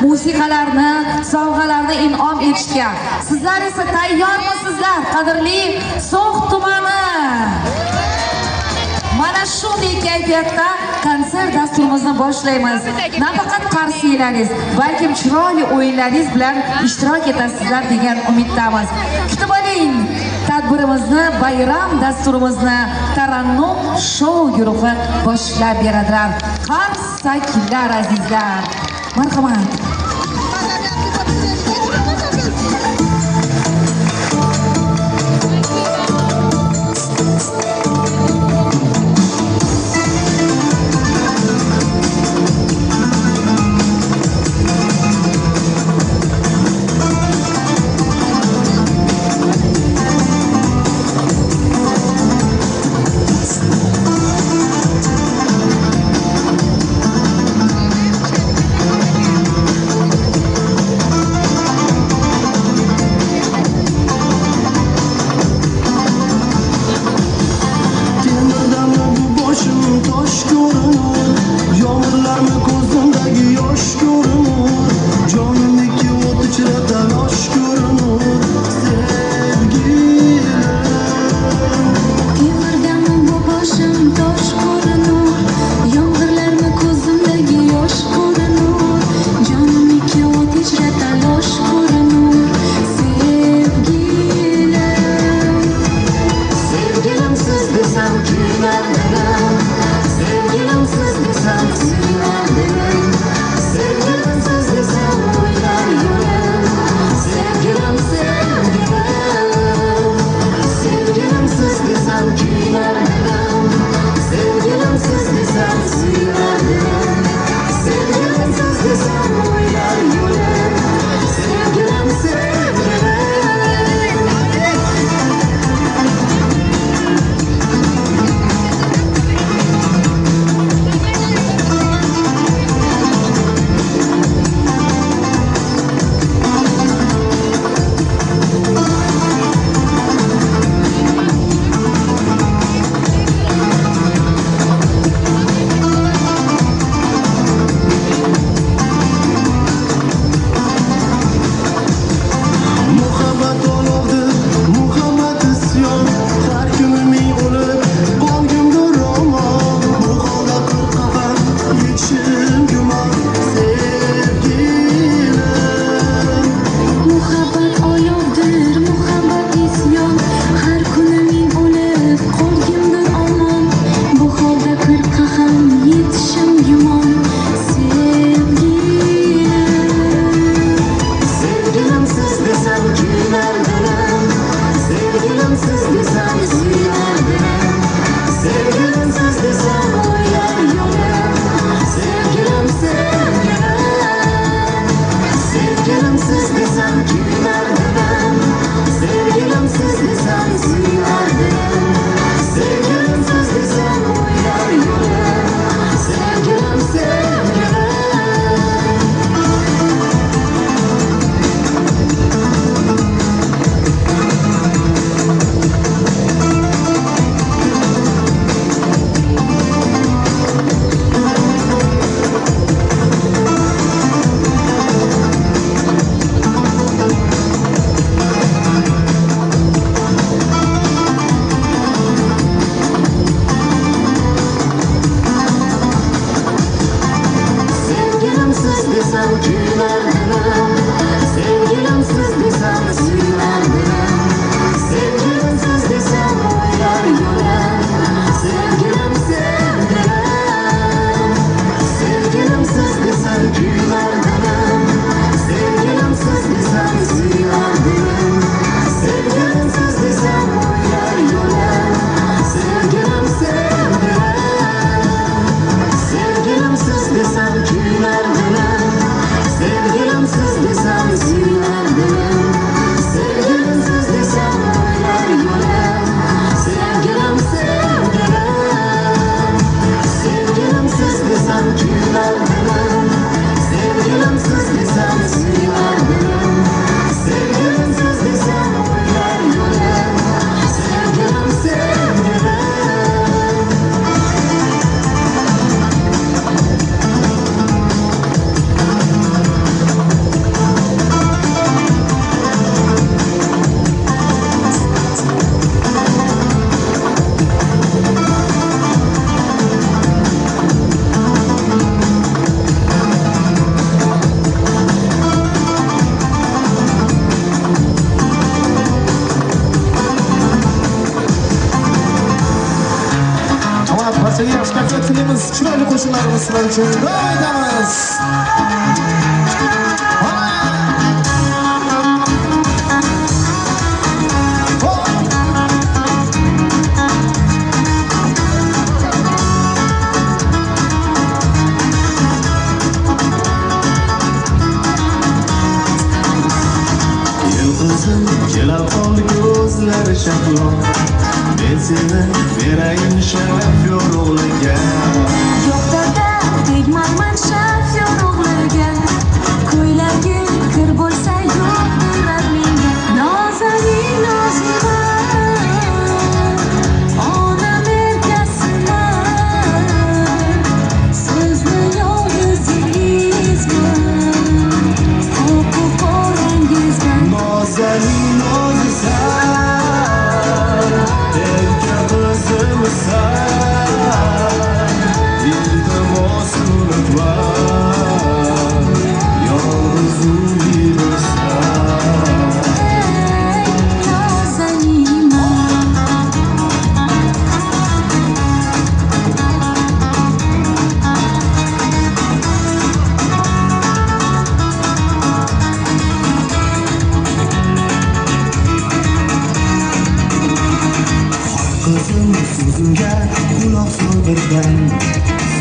musiqalarni, sovg'alarni in'om etishga. Sizlar esa tayyormisizlar, qadrli So'x tumani? Mana shunday kayfiyatda konsert dasturimizni boshlaymiz. Nafaqat qarsiylaringiz, balkim chiroyli o'yinlaringiz bilan ishtirok etasizlar degan umiddamiz. Kutib oling. Tadbirimizni, bayram dasturimizni Tarannum shou guruhi boshlab beradilar. Qarsaklar azizlar. Marhamat. sizlar uchun davom etamiz. Yıldızım kelab ol gözlari shaffof, men seni berayin shaf yorug'liga. Yo'q dada, tegmayman shaf yorug'liga. Ko'ylaging kir bo'lsa yo'q derar menga. Nozaning noziman, onam erkasiman. Sizni yolg'izingizman, qo'rqib qorangizman. Nozaning nozisan, erka qizimsan. Iltimos unutma, yolg'iz uydirsan. Nozaniyman. Qizim so'zimga quloq sol birdan,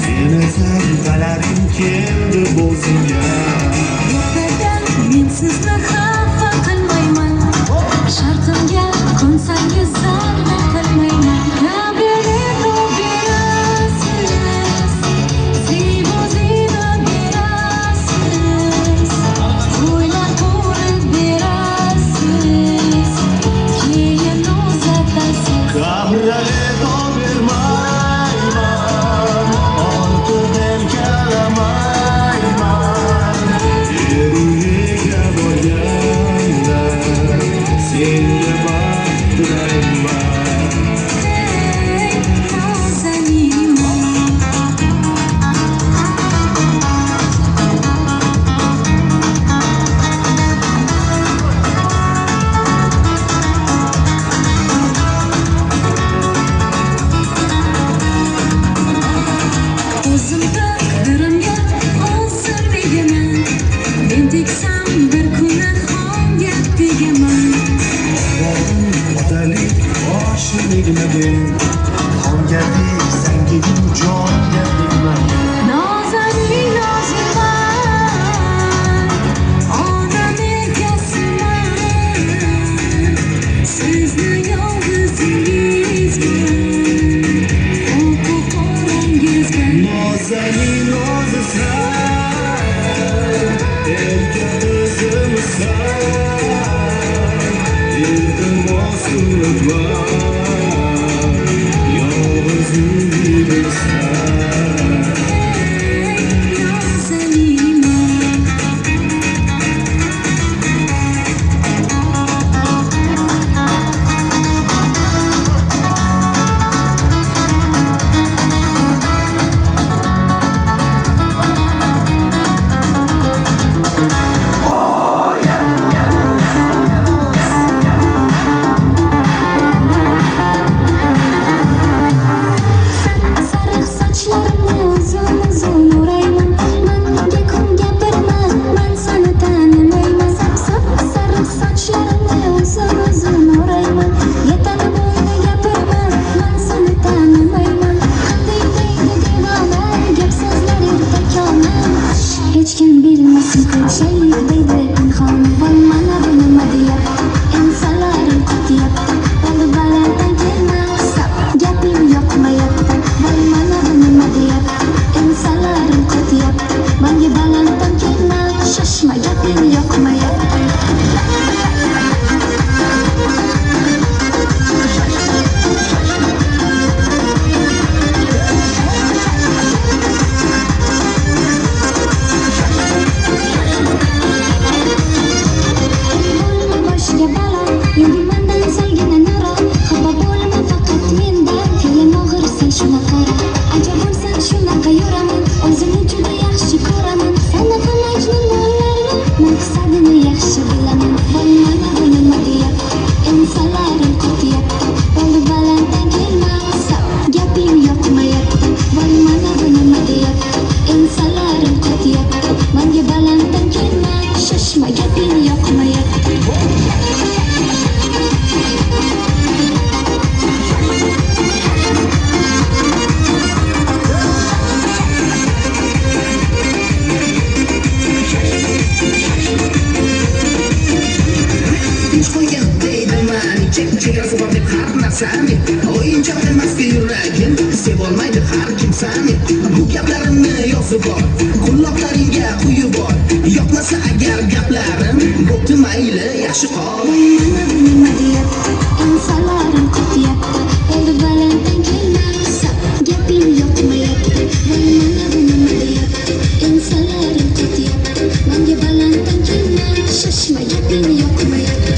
seni sevgalarim keldi bo'zimga. Yo'qdan men sizni xafa qilmayman. Shartimga ko'nsangiz zarda qilmayman. Nabirani berasiz, sevozini berasiz, o'ylab ko'rib berasiz, keyin uzatasiz. Qabrali bermayman, ortidan kalamayman. Eruhiga borganda senga baxt tilayman. Nozaniyman. O'zim taqdirimga hozir begaman. Men tegsam bir kuni xonga tegaman. Otalik oshiqligini ber, xonga tegsan keyin jonga tegman. Nozaning noziman, onam erkasiman. Sizni yolg'izingizman, qo'rqib qorangizman. Nozaning nozisan, erka qizimsan. Iltimos unutma, yolg'iz uydirsan. Nozaniyman. Sariq sochlarimni uzun-uzun o'rayman. Menga kun gapirma, men seni tanimayman. Sariq sochlarimni uzun-uzun o'rayman. Yetadi bo'yni gapirma, men seni tanimayman. Qanday deydi devona, gap so'zlar erta kona. Hech kim bilmasin ko'pchilik deydi pinhon. Voy mana bu nima deyapti, insonlarim kutyapti. Bali balanddan kelmasa, gaping yoqmayapti. Voy mana bu nima deyapti, insonlarim kutyapti. Menga balanddan kelma, shoshma, gaping yoqmayapti. Bo'lma boshga balo, endi mendan salgina naro. Xafa bo'lma faqat mendan, keyin og'irsan shuni qara. Ajab bo'lsan shunaqa yuraman, o'zimni juda yaxshi ko'raman. Sanaqa majnun bollarni maqsadini yaxshi bilaman. Voy mana bu nima deyapti, insonlarim kutyapti. Bo'li balanddan kelmasa, gaping yoqmayapti. Voy mana bu nima deyapti, shoshma gaping yoqmayapti. Chegarasi bor deb har narsani o'yinchoq emasga yuragim sevib olmaydi har kim sani. Bu gaplarimni yozib bor, quloqlaringga quyib bor. Yoqmasa agar gaplarim bo'pti mayli, yaxshi qol. Mana bu nima deyapti, insonlarim qotyapti. Endi balanddan kelmasa gaping yoqmayapti. Mana bu nima deyapti, insonlarim qotyapti. Menga balanddan kelma, shoshma gaping yoqmayapti.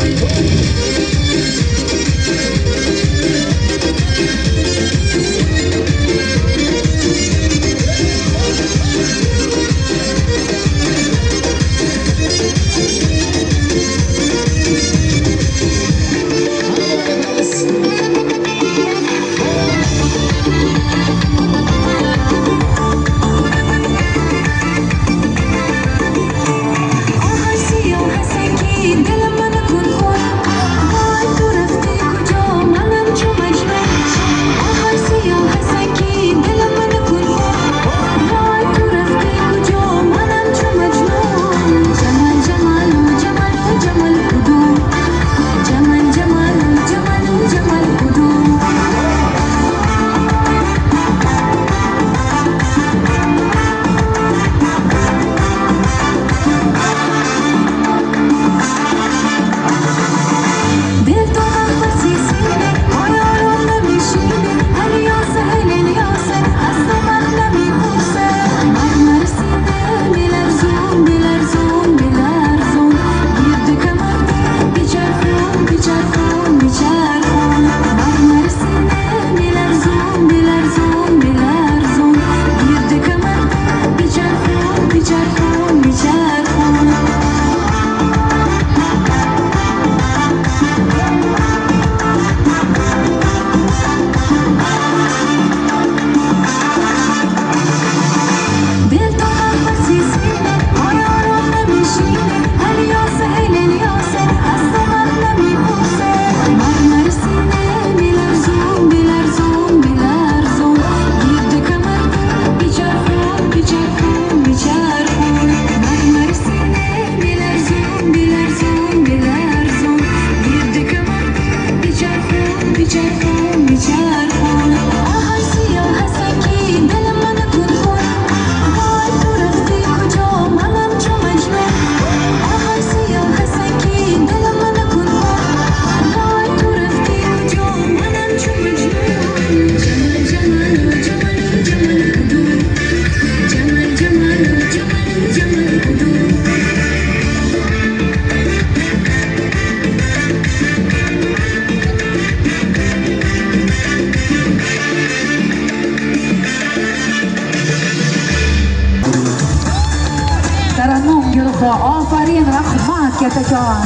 Ofarin, rahmat katakon.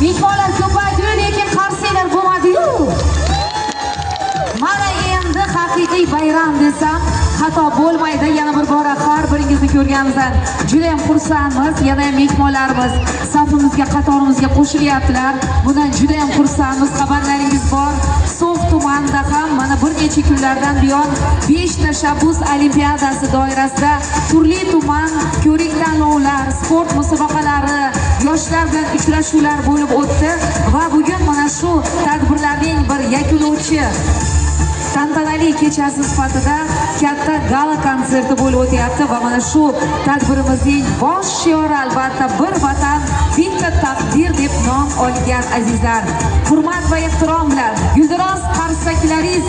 Mehmonlar ko'paydi, lekin qarsiylar bo'lmadi-yu. Mana endi haqiqiy bayram desam xato bo'lmaydi. Yana bir bora har biringizni ko'rganimizdan juda ham xursandmiz. Yana ham mehmonlarimiz safimizga, qatorimizga qo'shilyaptilar. Bundan juda ham xursandmiz. Xabarlaringiz bor. So'x tumanida ham mana bir necha kunlardan buyon 5 tashabbus olimpiadasi doirasida turli tuman ko'rik-tanlovlar, sport musobaqalari, yoshlar bilan uchrashuvlar bo'lib o'tdi va bugun mana shu tadbirlarning bir yakunlovchi tantanali kechasi sifatida katta gala konserti bo'lib o'tyapti va mana shu tadbirimizning bosh shiori albatta bir vatan, bitta taqdir deb nom olgan azizlar. Hurmat va ehtirom bilan guldiroz qarsaklaringiz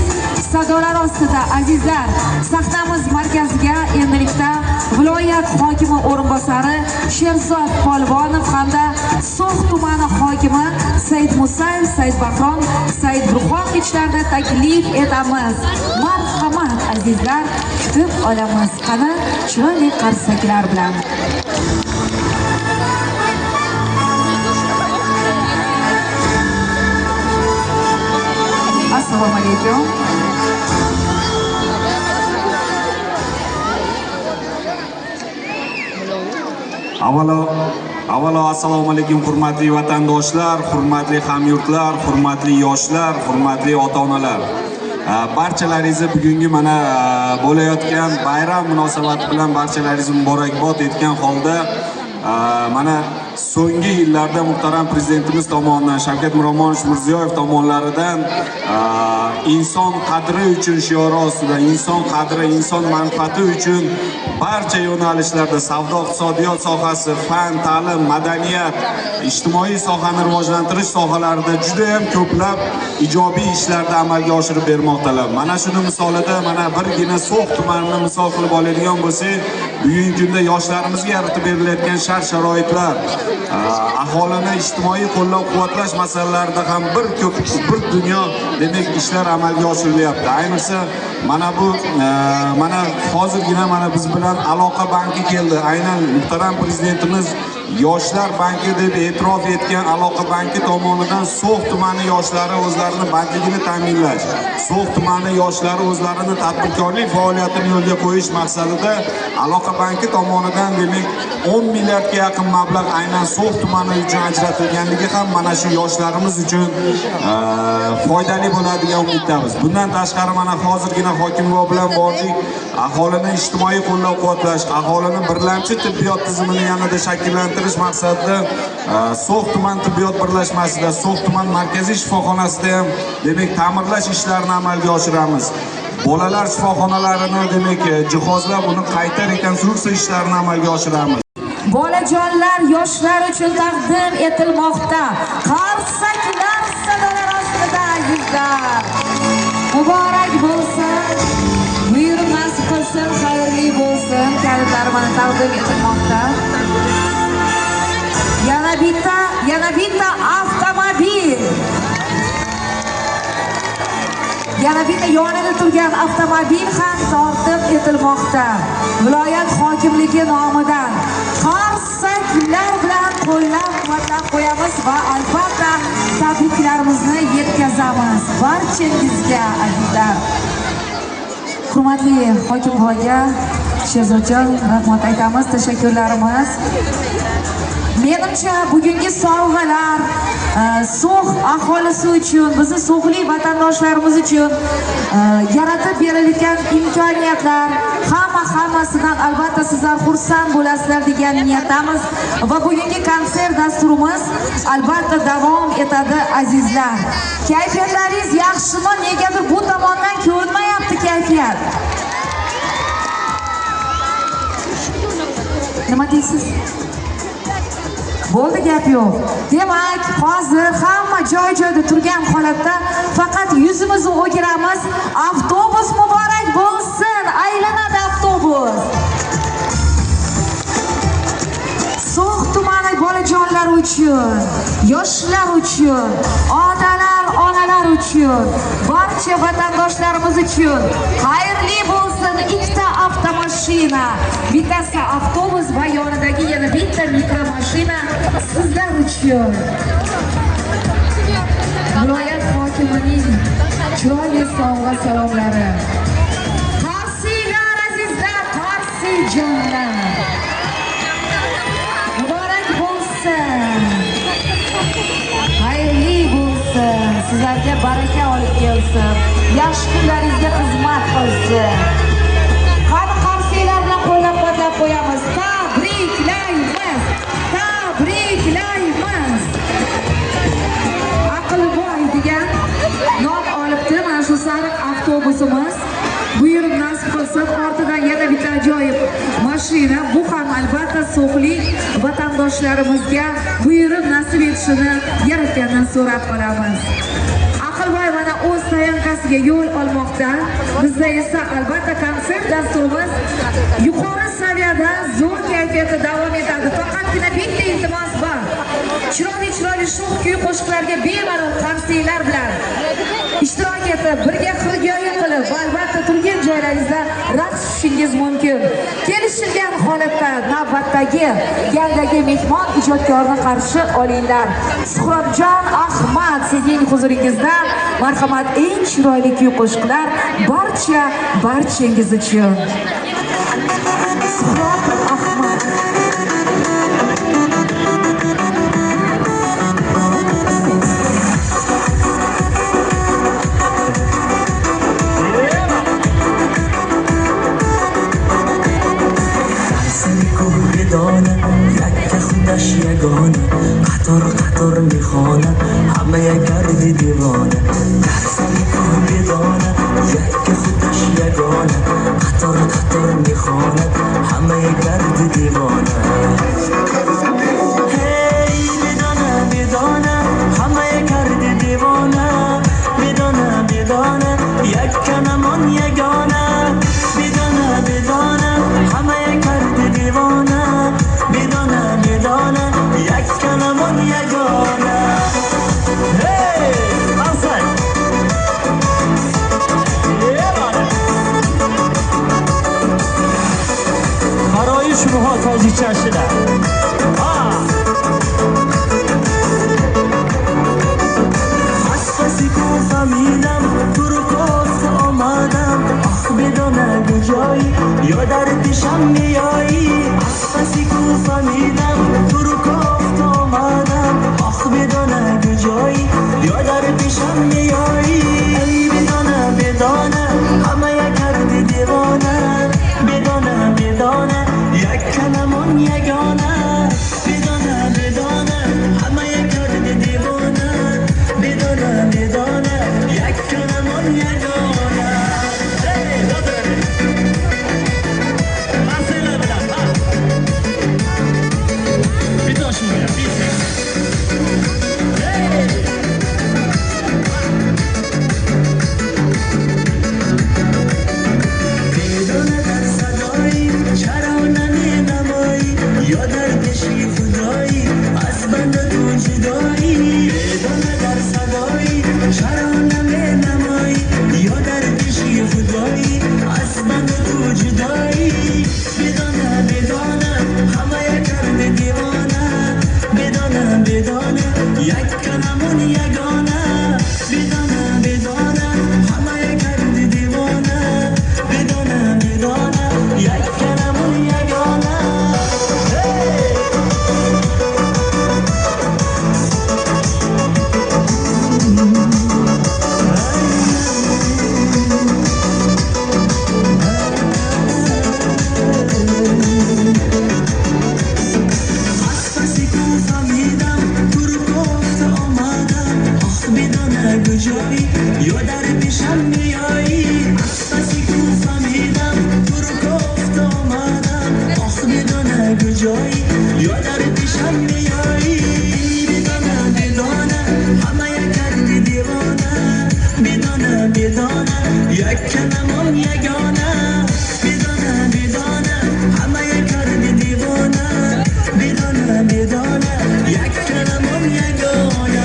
sadolari ostida azizlar, sahnamiz markaziga endilikda viloyat hokimi o'rinbosari Sherzod Polvonov hamda So'x tumani hokimi Said Musayev, Said Bahrom, Said Burxonovichlarni taklif etamiz. Marhamat azizlar, kutib olamiz. Qani chiroyli qarsaklar bilan. Assalomu alaykum. Avvalo assalomu alaykum hurmatli vatandoshlar, hurmatli hamyurtlar, hurmatli yoshlar, hurmatli ota-onalar. Barchalaringizni bugungi mana bo'layotgan bayram munosabati bilan barchalaringizni muborakbod etgan holda mana so'nggi yillarda muhtaram prezidentimiz tomonidan Shavkat Mirziyoyev tomonlaridan inson qadri uchun shiori ostida inson qadri, inson manfaati uchun barcha yo'nalishlarda savdo, iqtisodiyot sohasi, fan, ta'lim, madaniyat, ijtimoiy sohani rivojlantirish sohalarida juda ham ko'plab ijobiy ishlarni amalga oshirib bermoqdalar. Mana shuni misolida mana birgina So'x tumanini misol qilib oladigan bo'lsak, bugungi kunda yoshlarimizga yaratib berilayotgan shart-sharoitlar, aholini ijtimoiy qo'llab-quvvatlash masalalarida ham bir dunyo demak ishlar amalga oshirilyapti. Ayniqsa mana bu mana hozirgina mana biz bilan aloqa banki keldi. Aynan muhtaram prezidentimiz Yoshlar banki deb e'tirof etgan aloqa banki tomonidan So'x tumani yoshlari o'zlarini bandligini ta'minlash, So'x tumani yoshlari o'zlarini tadbirkorlik faoliyatini yo'lga qo'yish maqsadida aloqa banki tomonidan demak 10 milliardga yaqin mablag' aynan So'x tumani uchun ajratilganligi ham mana shu yoshlarimiz uchun foydali bo'ladigan umiddamiz. Bundan tashqari mana hozirgina hokimlar bilan bordik. Aholini ijtimoiy qo'llab-quvvatlash, aholini birlamchi tibbiyot tizimini yanada shakllantirish maqsadida So'x tuman tibbiyot birlashmasida, So'x tuman markaziy shifoxonasida ham demak ta'mirlash ishlarini amalga oshiramiz. Bolalar shifoxonalarini demak jihozlab uni qayta rekonstruksiya ishlarini amalga oshiramiz. Bolajonlar yoshlar uchun taqdim etilmoqda. Qarsaklar sadolar ostida azizlar. Muborak bo'lsin. Buyurib nasib qilsin, xayrli bo'lsin. Kalitlar mana taqdim etilmoqda. Yana bitta avtomobil. Yana bitta yonida turgan avtomobil ham tortib etilmoqda. Viloyat hokimligi nomidan qarsaklar bilan qo'llab-quvvatlab qo'yamiz va albatta tabriklarimizni yetkazamiz barchangizga azizlar. Hurmatli hokim buvaga, Sherzodjon, rahmat aytamiz, tashakkurlarimiz. Menimcha bugungi sovg'alar So'x aholisi uchun, bizni so'xlik vatandoshlarimiz uchun yaratib berilgan imkoniyatlar hammasidan albatta sizlar xursand bo'lasizlar degan niyatdamiz va bugungi konsert dasturimiz albatta davom etadi azizlar. Kayfiyatlaringiz yaxshimi? Negadir bu tomondan ko'rinmayapti kayfiyat. Nima deysiz? Bo'ldi, gap yo'q. Demak, hozir hamma joy-joyda turgan holatda faqat yuzimizni o'giramiz. Avtobus muborak bo'lsin. Aylanadi avtobus. So'x tumani bolajonlar uchun, yoshlar uchun, otalar, onalar uchun, barcha vatandoshlarimiz uchun xayrli bo'lsin. Ikkita avtomashina, bittasi avtobus va yonidagi yana bitta mikromashina sizlar uchun. Viloyat hokimining chiroyli sovg'a salomlari. Qarsiylar azizlar, qarsijonlar. Muborak bo'lsin. Xayrli bo'lsin. Sizlarga baraka olib kelsin. Yaxshi kunlaringizga xizmat qilsin. Qani qarsiylar bilan qo'llab-quvvatlab qo'yamiz. Tabriklaymiz. Tabriklaymiz. Aqlboy degan nom olibdi mana shu sariq avtobusimiz. Buyurib nasib qilsin, ortidan yana bitta ajoyib mashina. Bu ham albatta so'xlik vatandoshlarimizga buyurib nasib etishini Yaratgandan so'rab qolamiz. Aqlboy mana o'z tayanqasiga yo'l olmoqda. Bizda esa albatta konsert dasturimiz yuqori saviyada, zo'r kayfiyatda davom etadi. Faqatgina bitta iltimos bor. Chiroyli sho'x kuy qo'shiqlarga bemalol qarsiylar bilan ishtirok etib, birga xirgoyi qilib va albatta turgan joylaringizda raqs tushishingiz mumkin. Kelishilgan holatda navbatdagi galdagi mehmon ijodkorni qarshi olinglar. Suhrobjon Ahmad sizning huzuringizda marhamat, eng chiroyli kuy qo'shiqlar barchangiz uchun. Suhrob Ahmad بدانه یک خودش یگانه قطار قطار میخوانه همه گرد دیوانه در سر کوه بدانه یک خودش یگانه قطار قطار میخوانه همه گرد دیوانه هی بدانه بدانه همه گرد دیوانه بدانه بدانه یک کنمان یگانه بدانه بدانه همه کرد دیوانه بدانه بدانه یک کنمان یگانه هی حسن برای شماها تازی چشده پسی کو فهمیدم تو رو گفت آمدم آخ بدانه کجایی یا در پیشم میایی پسی کو فهمیدم تو رو گفت آمدم آخ بدانه کجایی یا در پیشم میایی ای بدانه بدانه همه کرد دیوانه بدانه بدانه یک کلمان یگانه بدانه بدانه همه کرد دیوانه بدانه بدانه یک کلمان یگانه هی دادره مسئله بدم بیداش میگم بدانه در صدایی چرا نمی یا در دشی خدایی از بند تو جدایی بدانه در صدایی چرا نمی یا در دشی خدایی از بند تو جدایی بدانه بدانه همه کرد دیوانه بدانه بدانه یک کلمان یگانه بدانه بدانه همه کرد دیوانه بدانه بدانه یک کلمان یگانه یا در پیشم میایی پسی کو فهمیدم تو رو گفت آمدم آخ بدانه کجایی یا در پیشم میایی بدانه بدانه همه کرد دیوانه بدانه بدانه یک کلمان یگانه بدانه بدانه همه کرد دیوانه بدانه بدانه یک کلمان یگانه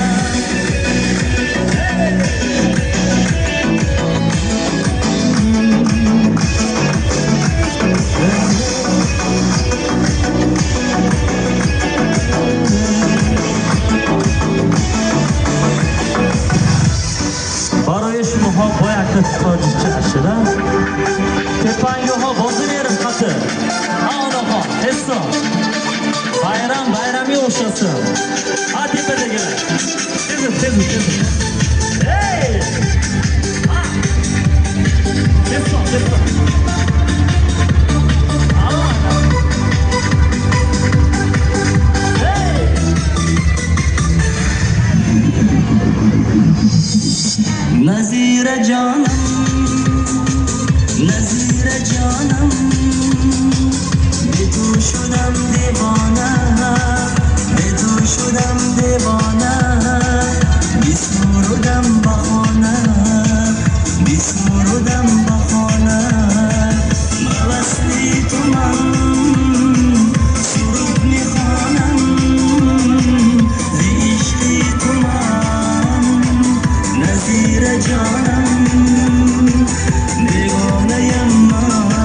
برای شماها باید تاجی چشده تپنگه ها بازی میرم خطر آنها حسا bayramı oluşasın. Hadi böyle gel. Tezim. Hey! Tezim. Hey! Nazire canım, به تو شدم دیوانه بیسمردم بخانه موستی تو من سرود میخوانم زیشتی تو من نظیر جانم دیوانه من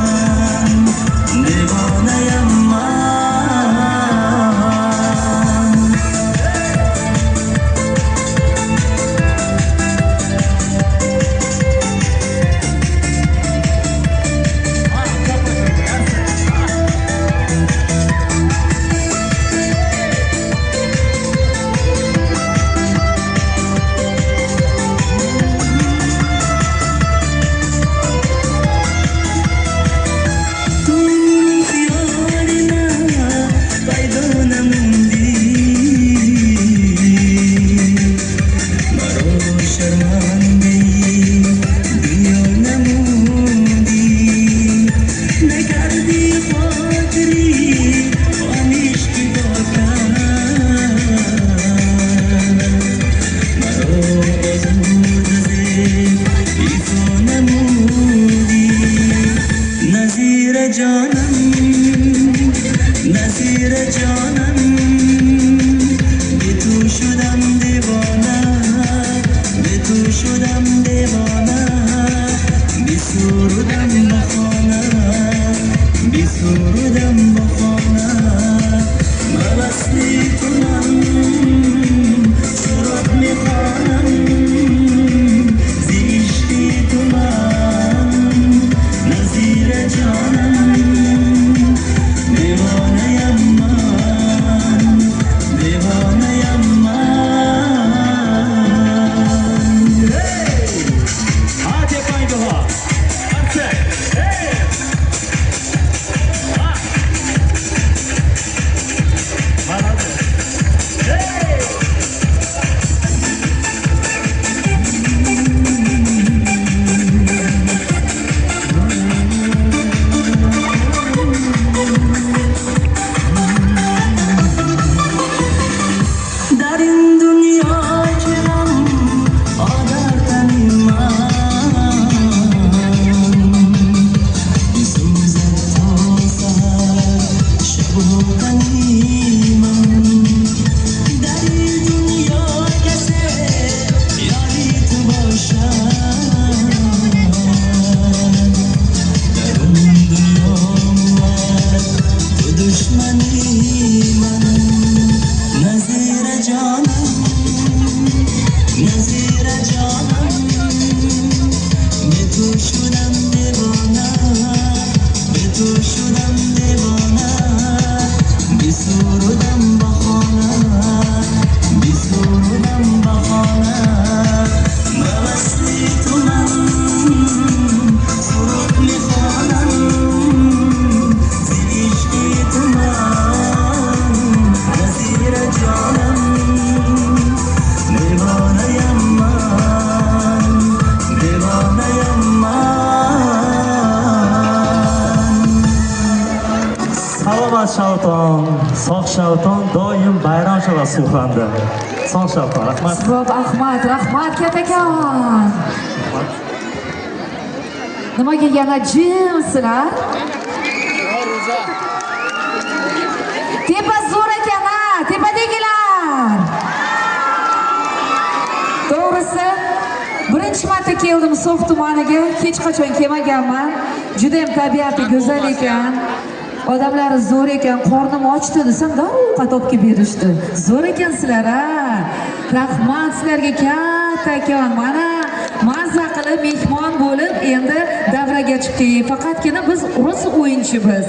Sog' Shavton doim bayram shala suvxanda. Sog' Shavton, rahmat. Sibop Ahmad, rahmat kattakon. Nimaga yana jimsizlar? Tepa zo'r ekan, ha, tepadagilar. To'g'risi, birinchi marta keldim So'x tumaniga, hech qachon kelmaganman. Juda ham tabiati go'zal ekan. Odamlari zo'r ekan, qornim ochdi desam, ovqat olib kelib berishdi. Zo'r ekansizlar, ha. Rahmat sizlarga kattakon. Mana mazza qilib mehmon bo'lib, endi davraga chiqdik. Faqatgina biz urus o'yinchimiz.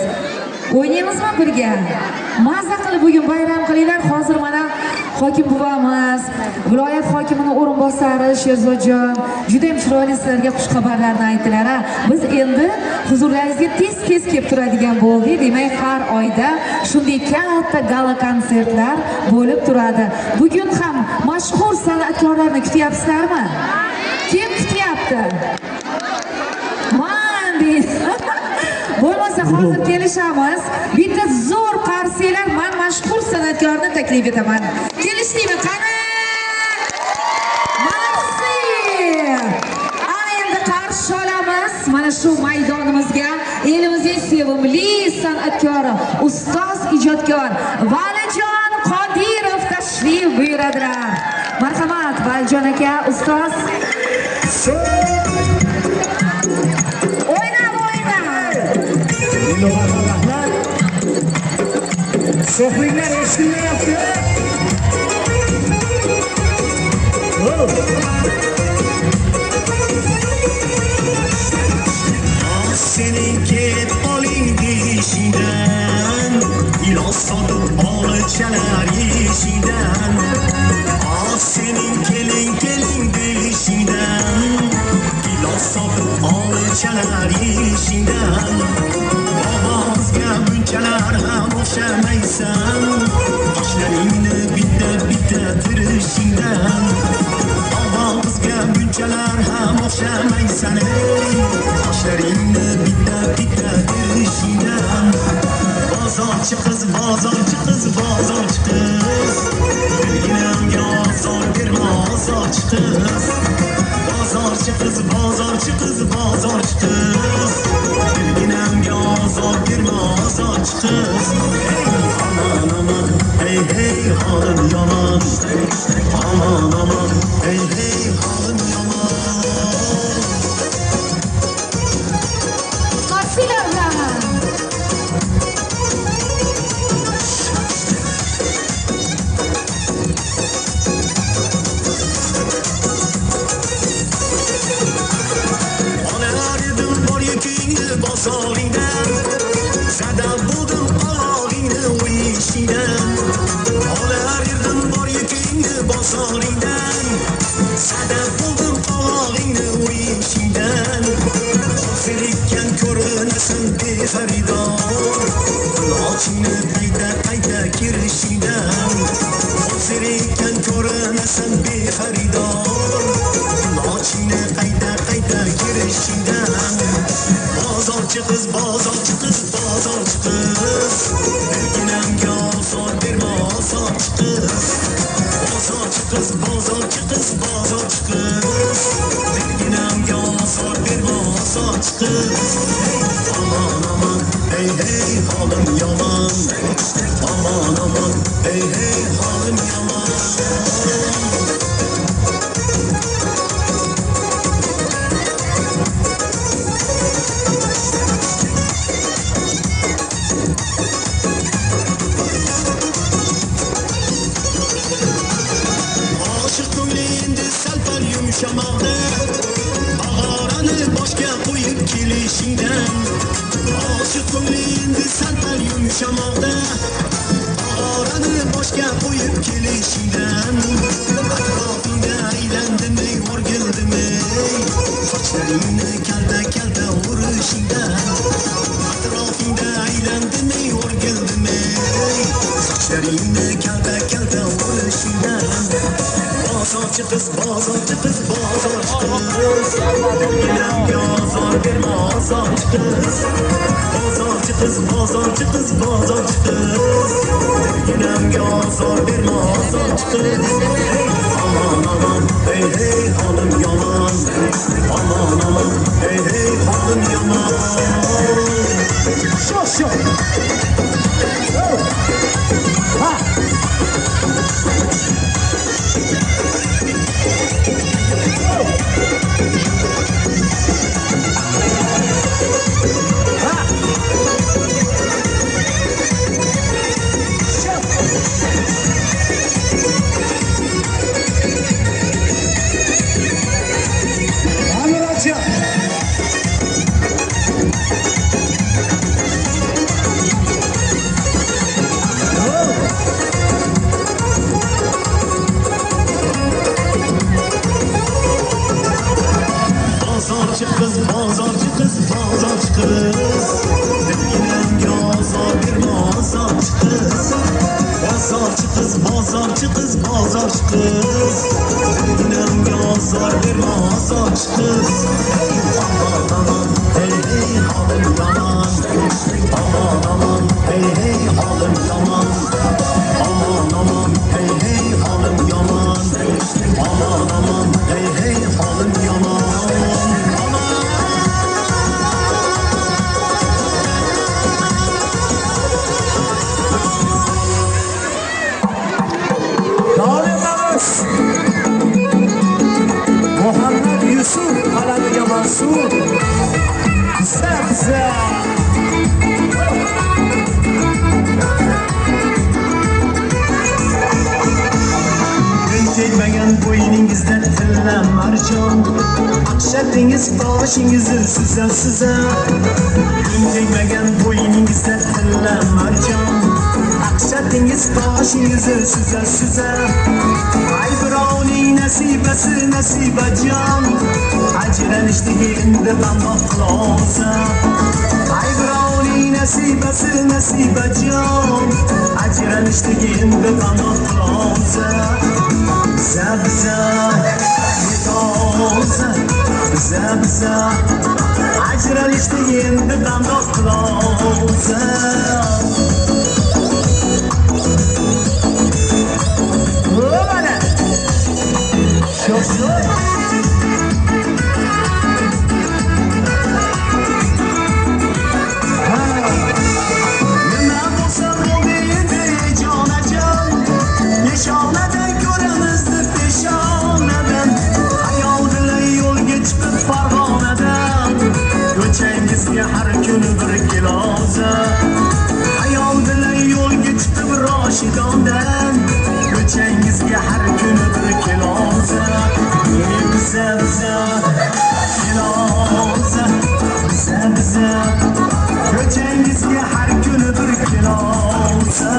O'ynaymizmi birga? Mazza qilib bugun bayram qilinglar. Hozir mana hokim buvamiz, viloyat hokimining o'rinbosari Sherzodjon juda ham chiroyli sizlarga xush xabarlarni aytdilar. Biz endi huzurlaringizga tez-tez kelib turadigan bo'ldik. Demak, har oyda shunday katta gala konsertlar bo'lib turadi. Bugun ham mashhur san'atkorlarni kutyapsizlarmi? Kim kutyapti? Bo'lmasa hozir kelishamiz. Bitta zo'r qarsiylar, men mashhur san'atkorni taklif etaman. Kelishdingmi? Qani? Marsi! Ana endi qarshi olamiz mana shu maydonimizga elimizning sevimli san'atkori, ustoz ijodkor Valijon Qodirov tashrif buyuradilar. Marhamat, Valijon aka, ustoz. Sho'xliklar eshitilyapti. Sening kelib oling deyishingdan, ilos sotib olchalar yeyishingdan. Sening keling deyishingdan, ilos sotib olchalar yeyishingdan. Ovozga bunchalar ham o'xshamaysan, qoshlaringni bitta tirishingdan. Ovozga bunchalar ham o'xshamaysan, qoshlaringni bitta tirishingdan. Bozorchi qiz, bilginamga ozor berma, bozorchi qiz. Bozorchi qiz, bilginamga ozor berma, bozorchi qiz. Aman, hey, holim yomon. Aman, hey, holim yomon. Qarsilar bilan. Bozoringdan sadab bo'ldim qolog'ingni o'yishingdan. Olar edim bor yukingni bozoringdan sadab bo'ldim qolog'ingni o'yishingdan. Hozirikkan ko'rinasan bexaridor, qulochingni qayta kirishingdan. Hozirikkan ko'rinasan bexaridor, qulochingni qayta kirishingdan. Bozorchi qiz, bilginamga ozor berma, bozorchi qiz. Bozorchi qiz, bilginamga ozor berma, bozorchi qiz. Aman, hey, holim yomon. yumshamoqda Bag'orani boshga qo'yib kelishingdan Oshiqim endi sal-pal yumshamoqda Bag'orani boshga qo'yib kelishingdan Atrofingda aylandimay, o'rgildimay Sochlaringni kalta-kalta urishingdan Atrofingda aylandimay, o'rgildimay Sochlaringni kalta-kalta urishingdan Bozorchi qiz, bozorchi qiz, bozorchi qiz Gilamga ozor berma, ozorchi qiz Bozorchi qiz, bozorchi qiz, bozorchi qiz Gilamga ozor berma, ozorchi qiz Aman aman, hey hey, holim yomon Aman aman, hey hey, holim yomon Sho Ha Bozorchi qiz, bozorchi qiz, bozorchi qiz Gilamga ozor berma, ozorchi qiz Bozorchi qiz, bozorchi qiz, bozorchi qiz Gilamga ozor berma, ozorchi qiz Aman aman, hey hey, holim yomon Aman aman, hey hey, holim yomon Aman aman, hey hey, holim yomon Aman aman, hey hey, holim yomon Muhammad Yusuf qalamiga mansub Sabza tegmagan bo'yningizda tilla marjon Aqshatingiz boshingizni siza tegmagan bo'yningizda tilla marjon Aqshatingiz boshingizni siza Ay birovning nasibasi nasibajon Ajranishdagi endi qandoq qilolsam Ay birovning nasibasi nasibajon Ajranishdagi endi qandoq qilolsam Zabza yetolsa Zabza ajranishdagi endi qandoq qilolsam Mana Sho'sho Nima bo'lsa bo'ldi endi jonajon Peshonadan ko'ramiz deb peshonadan Xayol bilan yo'lga chiqib Farg'onadan Ko'changizga har kuni bir kiloza Xayol bilan yo'lga chiqib Roshidondan Ko'changizga har kuni bir kiloza Biza kiloza Biza Ko'changizga har kuni bir kiloza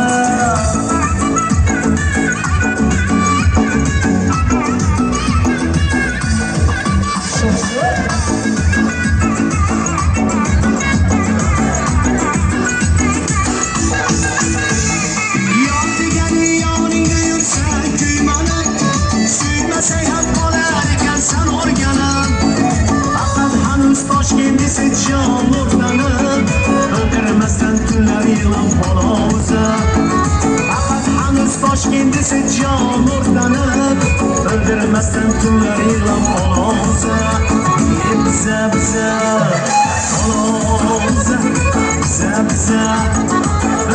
Jon o'rtanib o'ldirmasdan tunlar yig'lab qolsa faqat hanuz Toshkent desa jon o'rtanib o'ldirmasdan tunlar yig'lab qolsa biza qolsa biza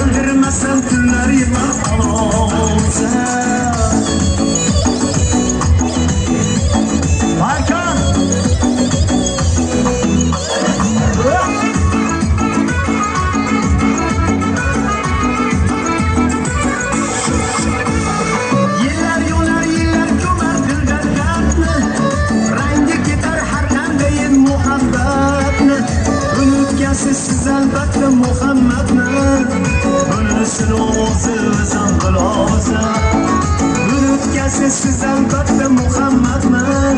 o'ldirmasdan tunlar yig'lab qolsa Balkan o'zimizam biloza Unutgasiz siz albatta Muhammadman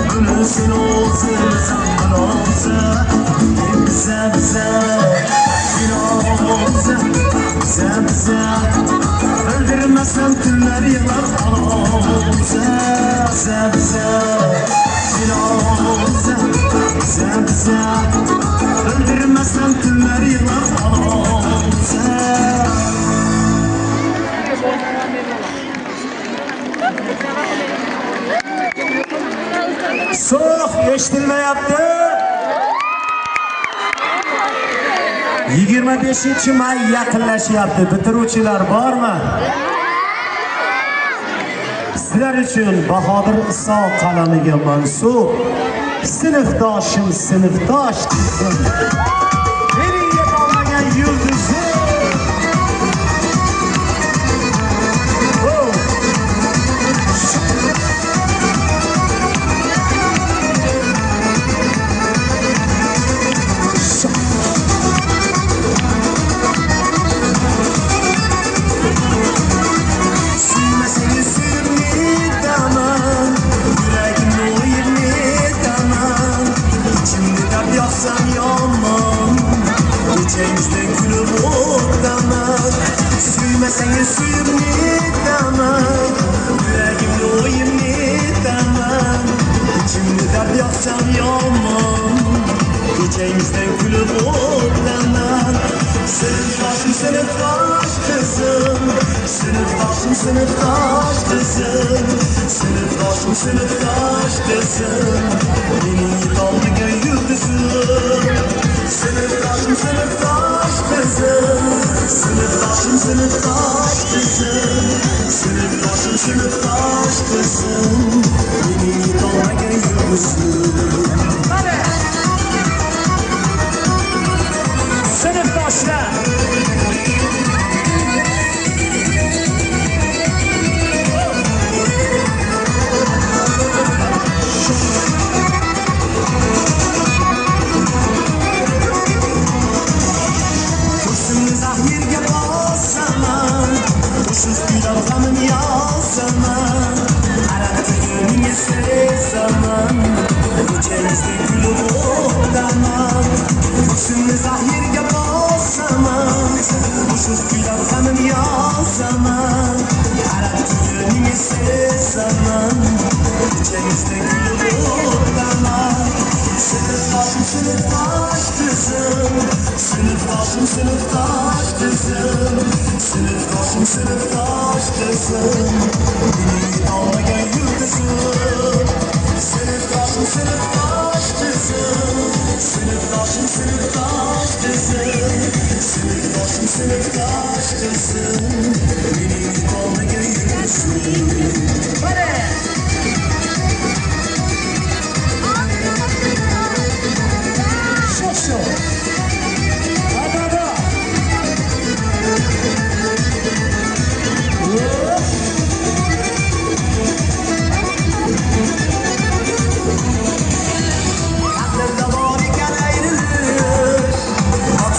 Bunisini o'zimizam biloza Biza biza Biloza Biza biza Bildirmasam tunlar yig'lar oloza Biza biza Biloza Biza biza Bildirmasam tunlar yig'lar oloza So'q eshitilmayapti. 25-may yaqinlashyapti. Bitiruvchilar bormi? Sizlar uchun Bahodir Iso qalamiga mansub sinfdoshim sinfdosh mening yetolmagan yulduzim Kechangizdan kulib o'taman Suymasangiz suyib netaman Yuragimni o'yib netaman Ichimni dard yoqsam yomon Kechangizdan kulib o'taman Sinfdoshim sinfdosh qizim Sinfdoshim sinfdosh qizim Sinfdoshim sinfdosh qizim Mening yetolmagan yulduzim Sinfdoshim sinfdosh qizim Sinfdoshim sinfdosh qizim Sinfdoshim sinfdosh qizim Mening yetolmagan yulduzim Sinfdoshlar Yerga bosaman Ushuz kuylar g'amim yozaman Araqtigimga sezaman Ko'changizda kulib o'taman Ko'ksimni zahirga bosaman Ushuz kuylar g'amim yozaman Araqtigimga sezaman Ko'changizda kulib o'taman Sinfdoshim sinfdosh qizim Sinfdoshim sinfdosh qizim Sinfdoshim sinfdosh qizim Mening yetolmagan yulduzim Sinfdoshim sinfdosh qizim Sinfdoshim sinfdosh qizim Sinfdoshim sinfdosh qizim Mening yetolmagan yulduzim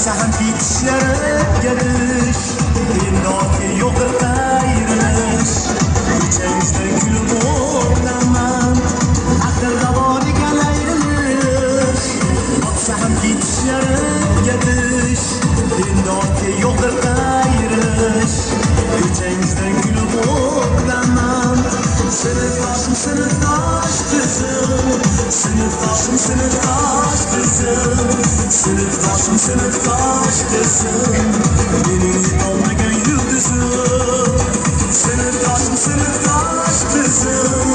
Ham bitishlariga dish Endi yo'qdir qayrilish Ko'changizdan kulib o'taman Aqlda bor ekan ayrilish Otsa ham bitishlariga dish Endi yo'qdir qayrilish Ko'changizdan kulib o'taman Sinfdoshim sinfdosh qizim Sinfdoshim sinfdosh qizim Sinfdoshim sinfdosh qizim Mening yetolmagan yulduzim Sinfdoshim sinfdosh qizim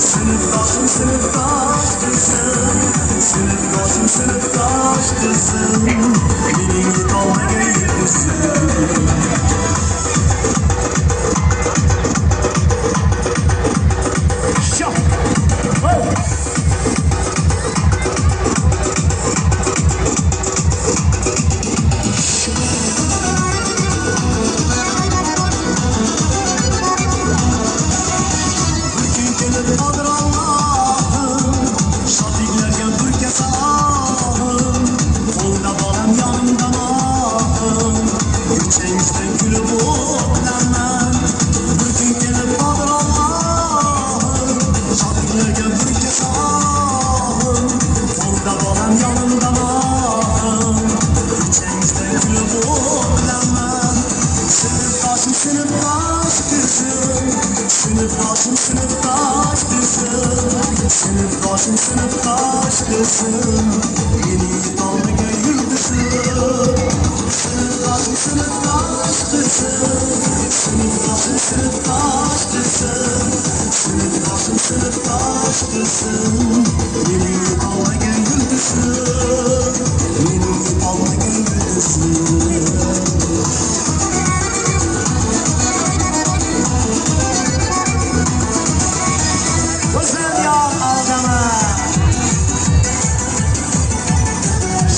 Sinfdoshim sinfdosh qizim Sinfdoshim sinfdosh qizim Mening yetolmagan yulduzim Sınıftaşım sınıftaş kızım, sınıftaşım sınıftaş kızım, sınıftaşım sınıftaş kızım, yeni dalga yıldızım. Sınıftaşım sınıftaş kızım, sınıftaşım sınıftaş kızım, sınıftaşım sınıftaş kızım, yeni dalga yıldızım, yeni dalga yıldızım. Güzel ya aldama.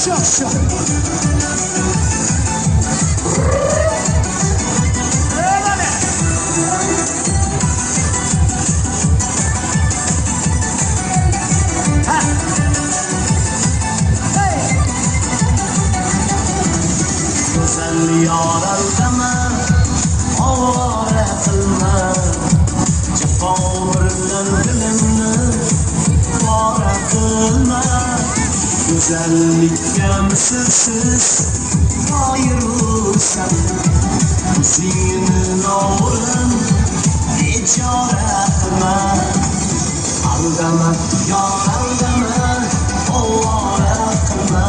Şok şok. Öyle. Ha. Hey. Güzel yar aldama. Avara kılma. Cefa bilen dilimni pora qilma. Go'zallikka mislsiz qoyilsan. O'zingni norin bechora qilma. Aldama yor aldama, ovora qilma.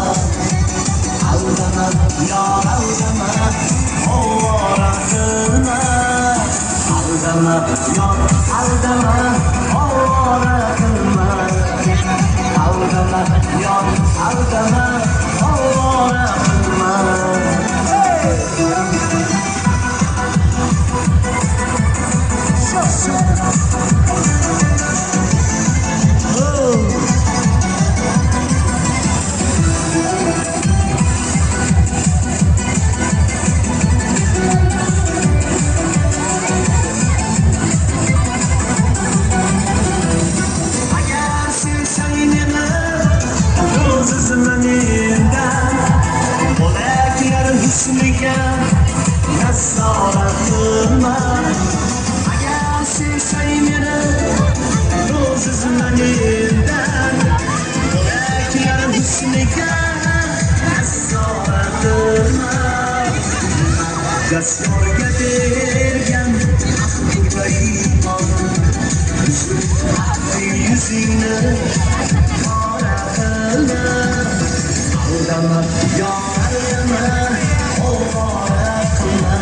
Aldama yor aldama, ovora qilma. Aldama yor aldama, ovora qilma. Aldama yor aldama, ovora qilma. Agar sevsang meni, o'zizman mendan, bo'laklar husniga nazorat qilma. Agar sevsang meni, o'zizman mendan, bo'laklar husniga nazorat qilma. Jaskorga bergan ahdiga iymon, yüzünü kara qilma. Aldama yor aldama, ovora qilma.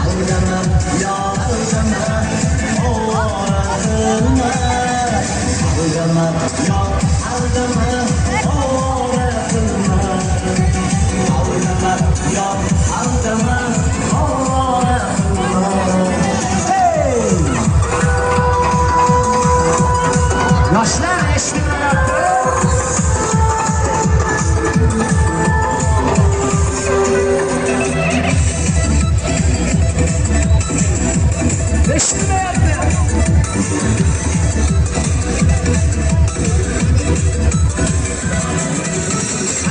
Aldama yor aldama, ovora qilma. Aldama yor aldama, ovora qilma. Aldama yor aldama, ovora qilma. Yoshlar eshitilayapti. Eshitilayapti.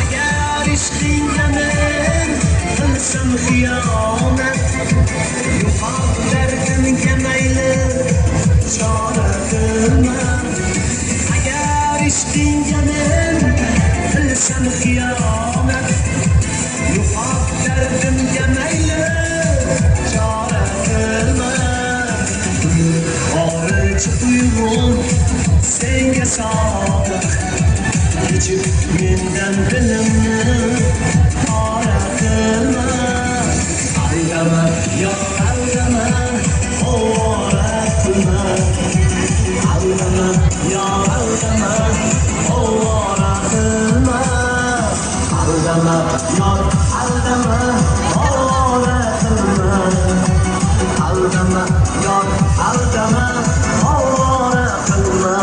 Agar ishqingga men qilsam xiyonat, yo'qotlarga mayli chora qilma. Agar ishqingga men qilsam xiyonat, yo'qot dardimga mayli chora qilma. Qorichi uyg'un senga sodiq, kechib mendan dilimni pora qilma. Aldama yor aldama, ovora qilma. Aldama yor aldama, ovora qilma. Aldama yor aldama, ovora qilma. Aldama yor aldama, ovora qilma.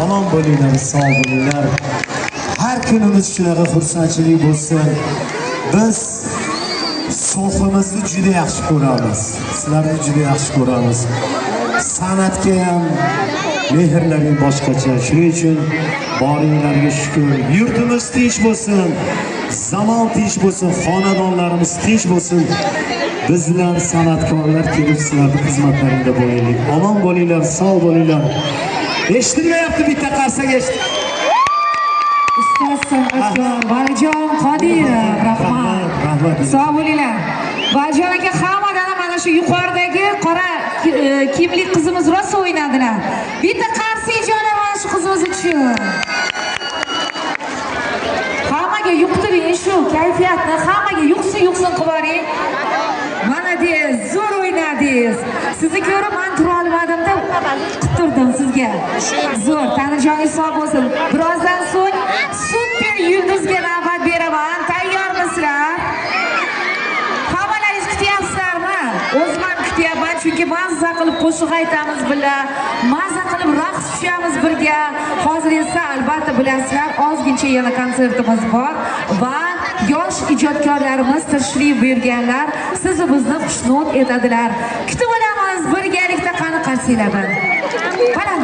Omon bo'linglar, sog' bo'linglar. Har kunimiz shunaqa xursandchilik bo'lsin. Biz so'ximizni juda yaxshi ko'ramiz. Sizlarni juda yaxshi ko'ramiz. San'atga ham mehrlaring boshqacha. Shuning uchun boringlarga shukr. Yurtimiz tinch bo'lsin, zamon tinch bo'lsin, xonadonlarimiz tinch bo'lsin. Bizlar san'atkorlar kelib sizlarning xizmatlaringda bo'laylik. Omon bo'linglar, sog' bo'linglar. Eshitilmayapti, bitta qarsak eshit. Ustoz san'atkor Valijon Qodirov, rahmat. Sog' bo'linglar. Valijon aka hammadan mana shu yuqoridagi qora kiyimli qizimiz rosa o'ynadilar. Bitta qarsak jonar mana shu qizimiz uchun. Hammaga yuqtiring shu kayfiyatni, hammaga yuqsin qilaring. Mana deysiz, zo'r o'ynadingiz. Sizni ko'rib men tura olmadim-da, quttirdim sizga. Zo'r, tanijoningiz sog' bo'lsin. Birozdan so'ng super yulduzga navbat beraman. Tayyormisizlar? Hammalaringiz kutyapsizlarmi? O'zim ham kutyapman, chunki mazza qilib qo'shiq aytamiz bilan, mazza qilib raqs tushamiz birga. Hozir esa albatta bilasizlar, ozgincha yana konsertimiz bor va yosh ijodkorlarimiz tashrif buyurganlar sizni bizni xushnud etadilar. Kutib olamiz birgalikda, qani qarsinglar bilan. Baland.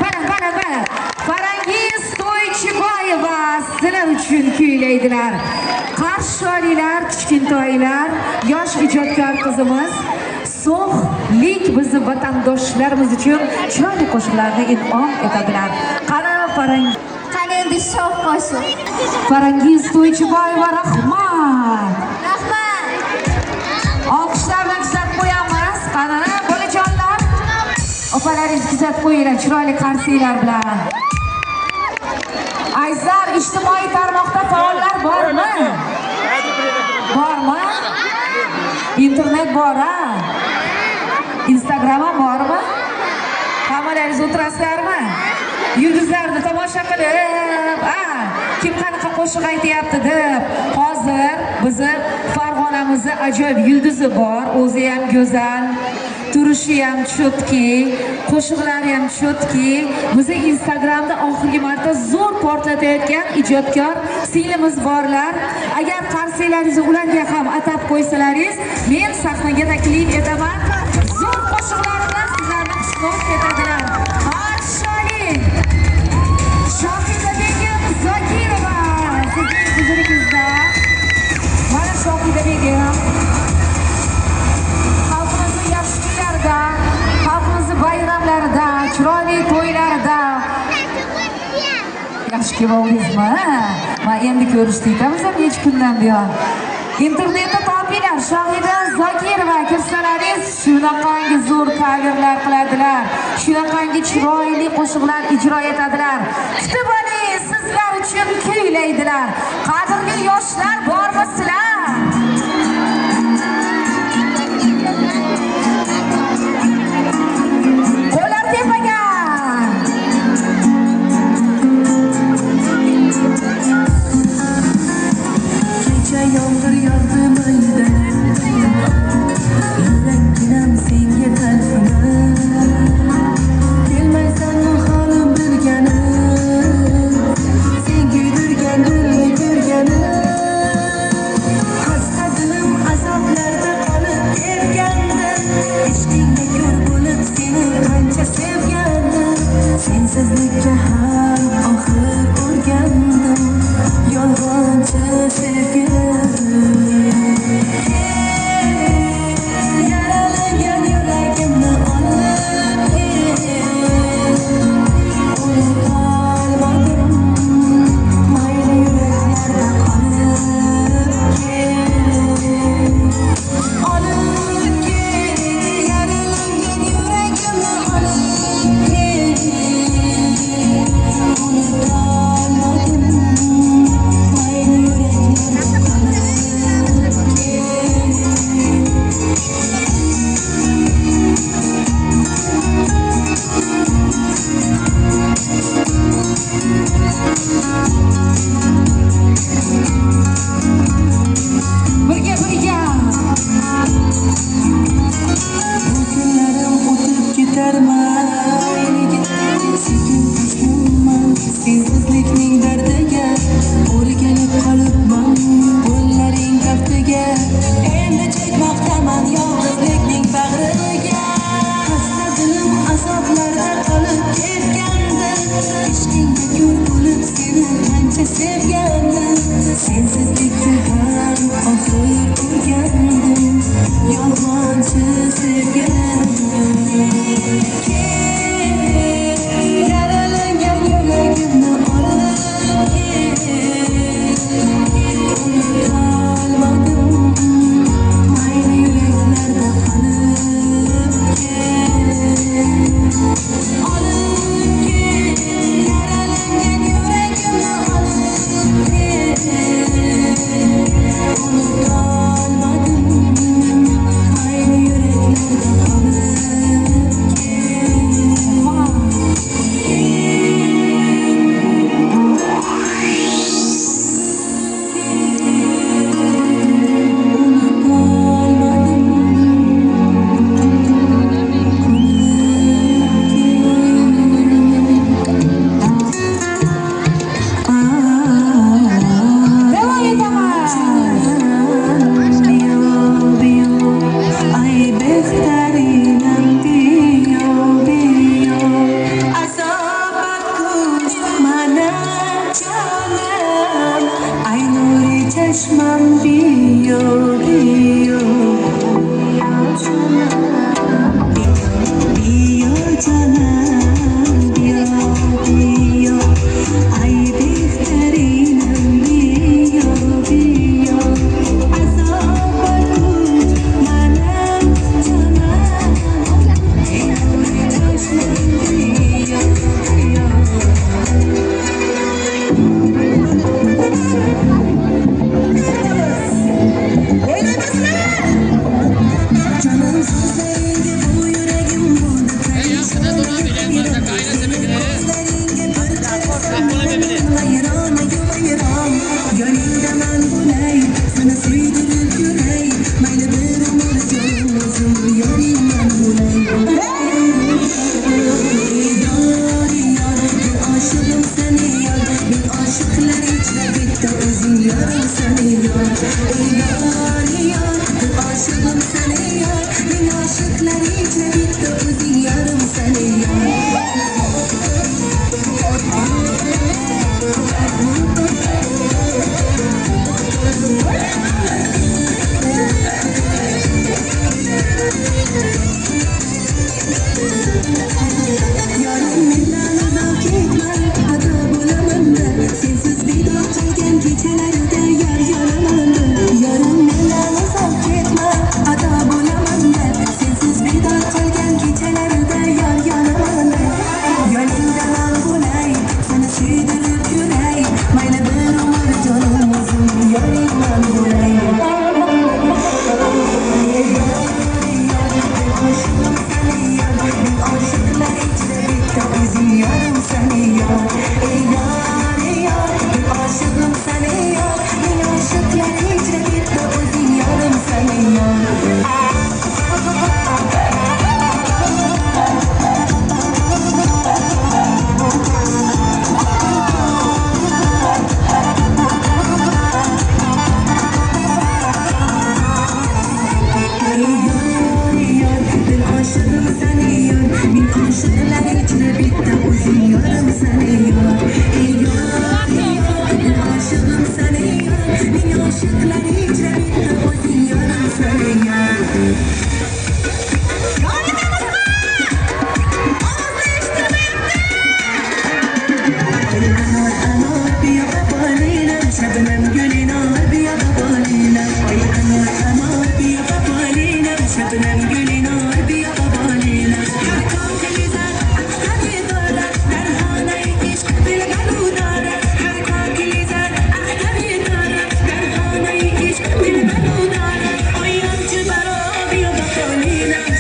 Farangiz To'ychiboyeva sizlar uchun kuylaydilar. Qarshi olinglar, kichkintoylar, yosh ijodkor qizimiz So'xlik bizni vatandoshlarimiz uchun chiroyli qo'shiqlarni in'om etadilar. Qani Farangiz. Qani endi shoh qo'shiq. Farangiz To'ychiboyeva, rahmat. kuzatib qo'yinglar chiroyli qarsiylar bilan. Azizlar, ijtimoiy tarmoqda faollar bormi? Bormi? Internet bor-a? Instagram ham bormi? Hammalaringiz o'tirasizlarmi? Yulduzlarni tomosha qilib, kim qanaqa qo'shiq aytyapti deb. Hozir bizni Farg'onamizda ajoyib yulduzi bor, o'zi ham go'zal, turishi ham chotki, qo'shiqlari ham chotki. Bizni Instagramda oxirgi marta zo'r portlatayotgan ijodkor singlimiz borlar. Agar qarsiylaringizni ularga ham atab qo'ysalaringiz, men sahnaga taklif etaman. Zo'r qo'shiqlar bilan sizlarni xushnud etadilar. Marshaling Shohida Begim Zokirova, sizning huzuringizda. Mana Shohida Begim xalqimizni yaxshi kunlarda, xalqimizni bayramlarida, chiroyli to'ylarida yaxshi kelmadingizmi? Men endi ko'rishdik aytamiz necha kundan buyon. Internetda topinglar, Shohida Zokirova kirsalaringiz shunaqangi zo'r coverlar qiladilar, shunaqangi chiroyli qo'shiqlar ijro etadilar. Kutib oling, sizlar uchun kuylaydilar. Qadrli yoshlar bormi sizlar? Qo'llar tepaga. Kecha yomg'ir yog'di mayda, yurakginam senga talpinar. Kelmaysanmi holim bilganim, sen kuydirgan gulni ko'rganim.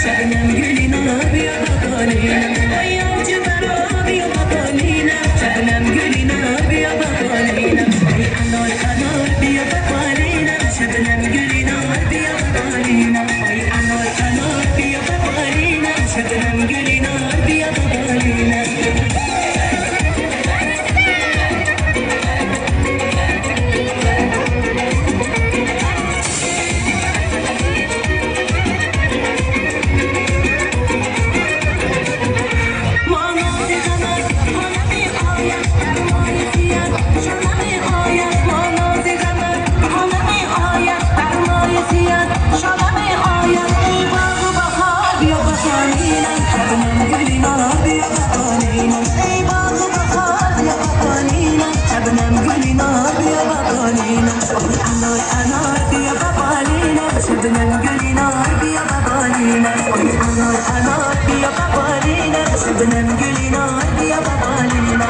Şebnem gülün abi ya bakalina Ay avcı ver abi ya bakalina Şebnem gülün abi ya bakalina Ay anar anar abi ya bakalina Şebnem gülün abi ya bakalina Ay anar anar abi ya bakalina Şebnem gülün abi ya bakalina Şebnem gülün abi ya babalina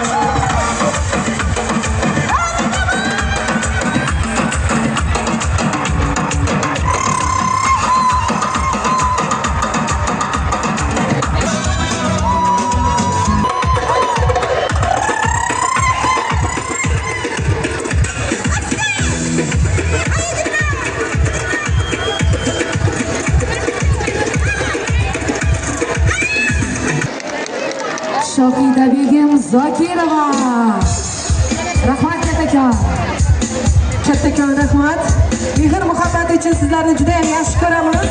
Shohida Begim Zokirova. Rahmat kattakon. Kattakon rahmat. Mehr muhabbati uchun sizlarni juda ham yaxshi ko'ramiz.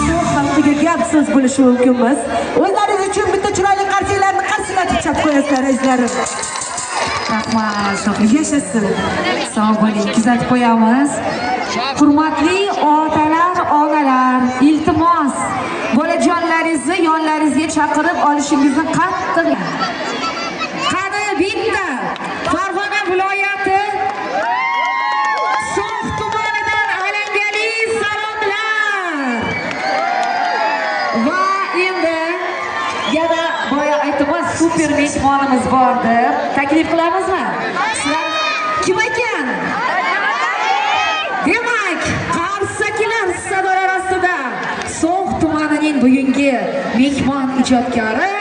Shu xalqiga gap so'z bo'lishi mumkinmiz. O'zlaringiz uchun bitta chiroyli qarshinglarni qarsillatib chap qo'yasizlar azizlarim. Rahmat, Shohida yashasın. Sog' bo'ling, kuzatib qo'yamiz. Hurmatli otalar, onalar, iltimos bolajonlaringizni yonlaringizga chaqirib olishingizni qattiq. Qani bitta Farg'ona viloyati So'x tumanidan alangali salomlar. Va endi yana boya aytibmiz, super mehmonimiz bor deb taklif qilamizmi? Sizlar kim ekan? Demak, qarsakilar sadolar ostida So'x tumanining bugungi mehmon ijodkori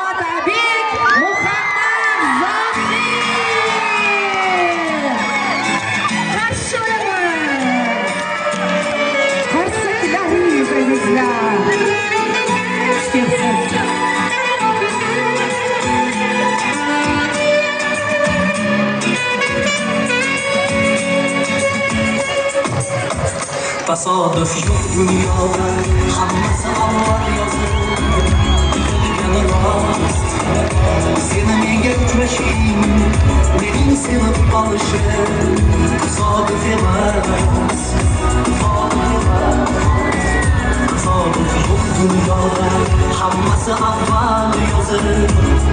Otabek Muhammad Zohir. Qarshi olaman. Qarsakilaringiz azizlar. Ishqsiz. Tasodif yo'q dunyoda hammasi avval yozib bilgani rost seni menga uchrashing mening sevib qolishim tasodif emas tasodif yo'q dunyoda hammasi avval yozib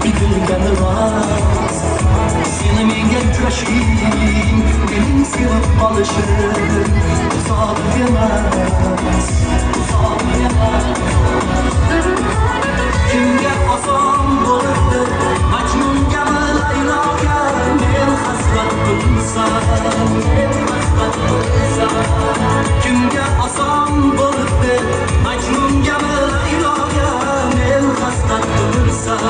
bilgani rost seni menga uchrashing mening sevib qolishim tasodif emas kimga oson bo'libdi Majnun kabi Layloga men hasrat bo'lsam kimga oson bo'libdi Majnun kabi Layloga men hasrat bo'lsam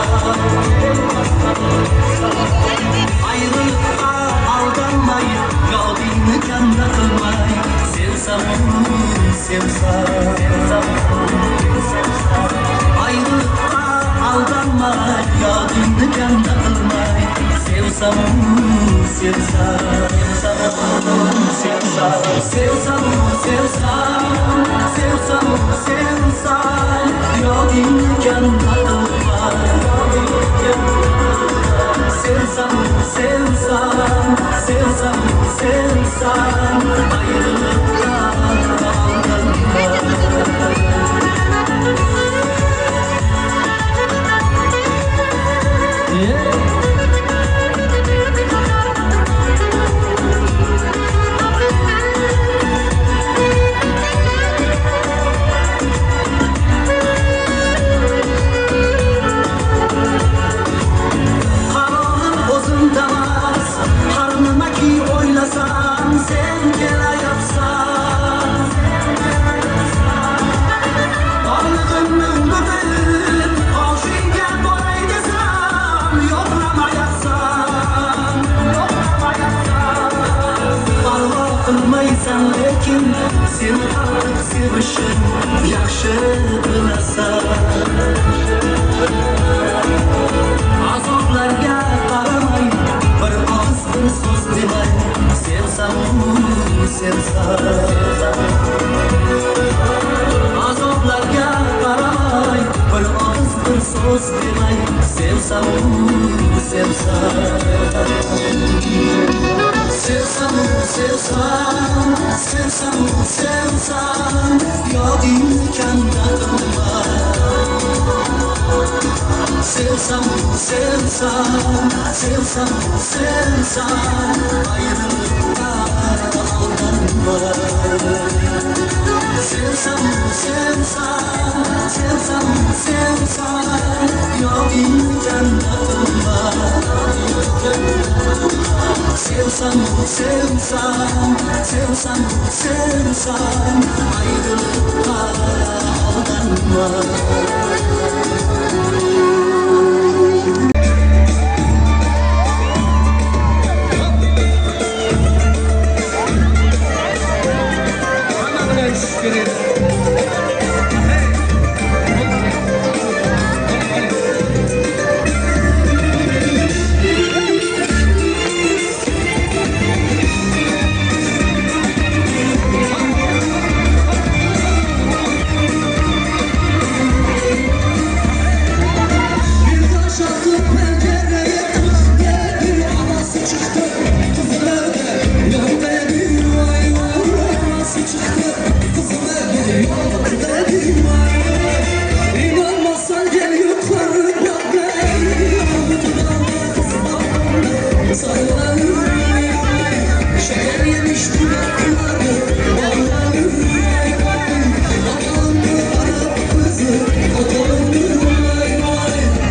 ayrılıkqa aldanmay yodingni kanda qilmay sevsam ayrılıkqa aldanmay yodingni kanda qilmay sevsam yodingni kanda sevsam ayrılıkqa uchun yaxshi bilasan. Azoblarga qaramay, bir og'iz bir so'z demay, sevsam sevsam. Azoblarga qaramay, bir og'iz bir so'z demay, sevsam sevsam. Sevsam sevsam, sevsam sevsam, yoding kandatimda. Sevsam sevsam, sevsam sevsam, ayrılıkta aldanma. Sevsam sevsam, sevsam sevsam, yoding kandatimda. Sevsam sevsam, sevsam sevsam, ayrılıkta aldanma.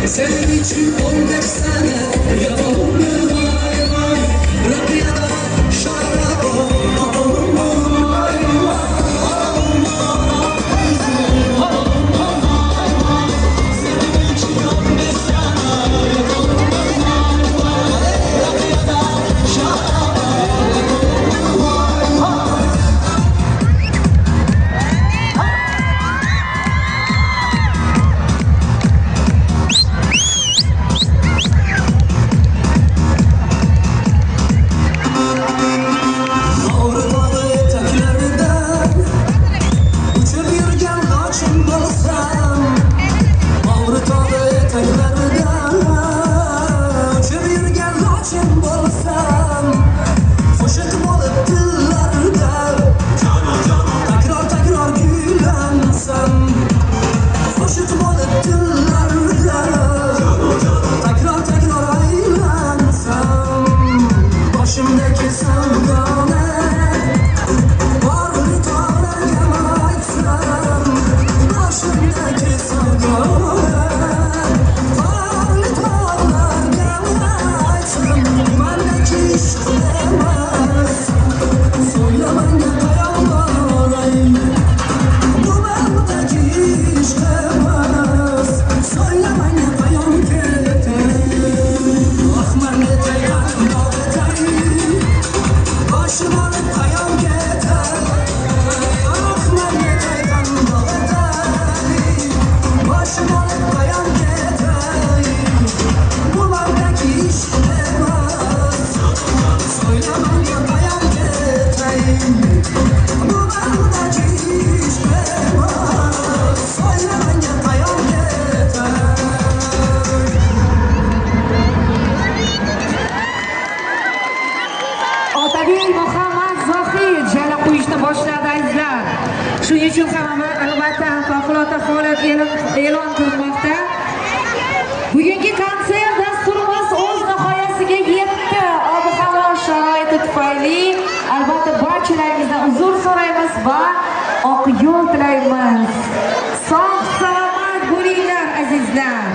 Senin için 15 sene yapalım mı vay vay, rakıya da şaraba atalım mı vay vay. Senin için 15 sene yapalım mı vay vay, rakıya da şaraba atalım mı vay vay. Başımdaki sevdane varlı tağlarga aytsam, başımdaki sevdane varlı tağlarga aytsam, bendeki ishq emas, so'ylamanga tayoq bu bendeki ishq emas, so'ylamanga tayoq ah men etayim başım alıp ayağım yeter, ah men etayim başım alıp ayağım yeter, bu bendeki ishq emas, so'ylamanga tayoq yeter, bu bendeki ishq emas, so'ylamanga tayoq yeter. Otabek Muhammad Zohid jala qo'yishni boshladi azizlar. Shuning uchun ham albatta favqulodda holat e'lon qilinmoqda. Bugungi konsert dasturimiz o'z nihoyasiga yetdi. Ob-havo sharoiti tufayli albatta barchalaringizdan uzr so'raymiz va oq yo'l tilaymiz. Sog' salomat bo'linglar azizlar.